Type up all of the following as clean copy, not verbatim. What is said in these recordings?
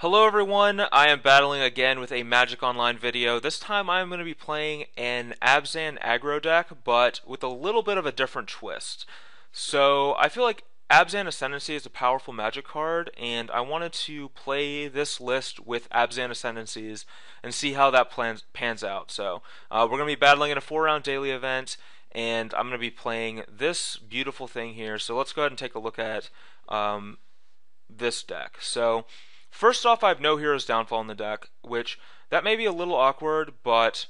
Hello everyone, I am battling again with a Magic Online video. This time I am going to be playing an Abzan aggro deck, but with a little bit of a different twist. So I feel like Abzan Ascendancy is a powerful Magic card, and I wanted to play this list with Abzan Ascendancies and see how that pans out. So we're going to be battling in a 4-round daily event, and I'm going to be playing this beautiful thing here. So let's go ahead and take a look at this deck. So first off, I have no Hero's Downfall in the deck, which that may be a little awkward, but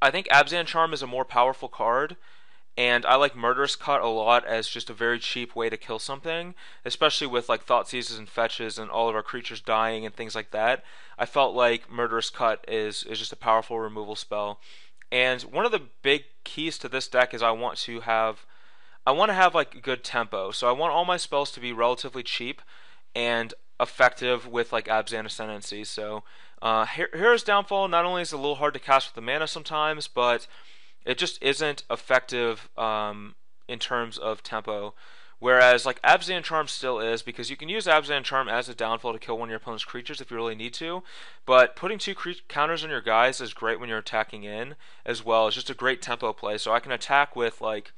I think Abzan Charm is a more powerful card, and I like Murderous Cut a lot as just a very cheap way to kill something, especially with like Thought Seizes and Fetches and all of our creatures dying and things like that. I felt like Murderous Cut is just a powerful removal spell. And one of the big keys to this deck is I want to have like good tempo. So I want all my spells to be relatively cheap and effective with like Abzan Ascendancy. So Hero's Downfall not only is it a little hard to cast with the mana sometimes, but it just isn't effective in terms of tempo. Whereas like Abzan Charm still is, because you can use Abzan Charm as a downfall to kill one of your opponent's creatures if you really need to. But putting two counters on your guys is great when you're attacking in as well. It's just a great tempo play. So I can attack with like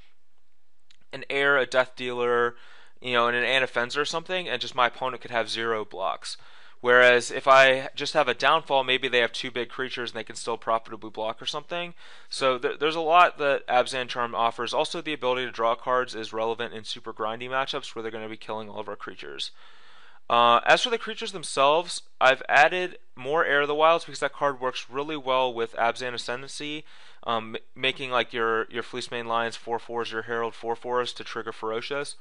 an Air, a Death Dealer, and an Anafenza or something, and just my opponent could have 0 blocks. Whereas if I just have a downfall, maybe they have 2 big creatures and they can still profitably block or something. So there's a lot that Abzan Charm offers. Also, the ability to draw cards is relevant in super grindy matchups where they're going to be killing all of our creatures. As for the creatures themselves, I've added more Air of the Wilds because that card works really well with Abzan Ascendancy, making like your Fleecemane Lions 4/4s, your Herald 4/4s to trigger Ferocious.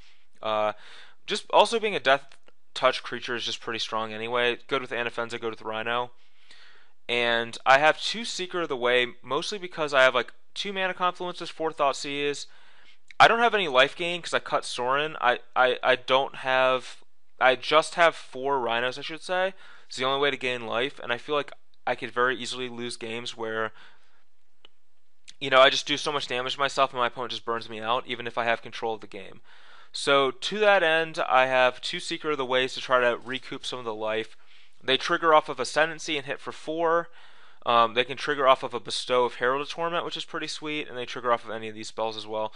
Just also being a death touch creature is just pretty strong anyway. Good with Anafenza, good with Rhino. And I have 2 Seeker of the Way, mostly because I have like 2 Mana Confluences, 4 Thoughtseize. I don't have any life gain because I cut Sorin. I don't have. I just have 4 Rhinos, I should say. It's the only way to gain life, and I feel like I could very easily lose games where I just do so much damage to myself and my opponent just burns me out, even if I have control of the game. So to that end, I have 2 Seeker of the Ways to try to recoup some of the life. They trigger off of Ascendancy and hit for 4. They can trigger off of a Bestow of Herald of Torment, which is pretty sweet, and they trigger off of any of these spells as well.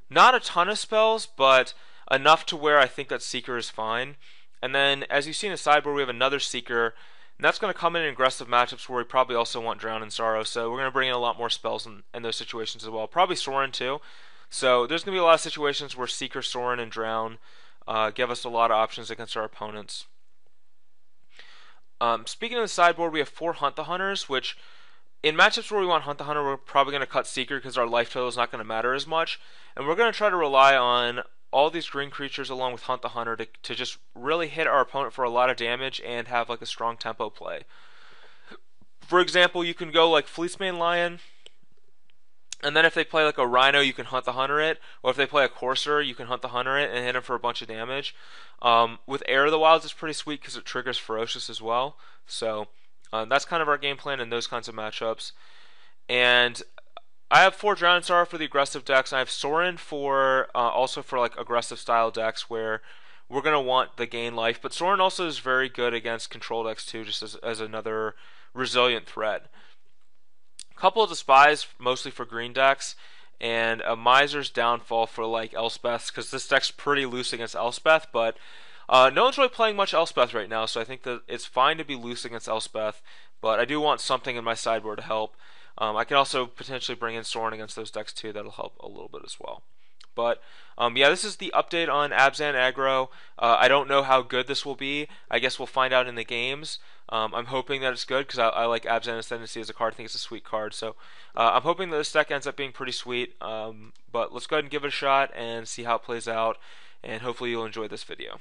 Not a ton of spells, but enough to where I think that Seeker is fine. And then, as you see in the sideboard, we have another Seeker, and that's going to come in aggressive matchups where we probably also want Drown in Sorrow, so we're going to bring in a lot more spells in those situations as well. Probably Sorin too. So there's going to be a lot of situations where Seeker, Sorin, and Drown give us a lot of options against our opponents. Speaking of the sideboard, we have 4 Hunt the Hunters, which in matchups where we want Hunt the Hunter, we're probably going to cut Seeker because our life total is not going to matter as much. And we're going to try to rely on all these green creatures along with Hunt the Hunter to just really hit our opponent for a lot of damage and have like a strong tempo play. For example, you can go like Fleecemane Lion, and then if they play like a Rhino, you can Hunt the Hunter it. Or if they play a Courser, you can Hunt the Hunter it and hit him for a bunch of damage. With Air of the Wilds, it's pretty sweet because it triggers Ferocious as well. So that's kind of our game plan in those kinds of matchups. And I have 4 Drown in Sorrow for the aggressive decks. I have Sorin for also for like aggressive style decks where we're going to want the gain life. But Sorin also is very good against control decks too, just as another resilient threat. Couple of Despise, mostly for green decks, and a Miser's Downfall for like Elspeth, because this deck's pretty loose against Elspeth, but no one's really playing much Elspeth right now, so I think that it's fine to be loose against Elspeth, but I do want something in my sideboard to help. I can also potentially bring in Sorin against those decks too, that'll help a little bit as well. But yeah, this is the update on Abzan Aggro. I don't know how good this will be. I guess we'll find out in the games. I'm hoping that it's good because I like Abzan Ascendancy as a card. I think it's a sweet card. So I'm hoping that this deck ends up being pretty sweet. But let's go ahead and give it a shot and see how it plays out. And hopefully you'll enjoy this video.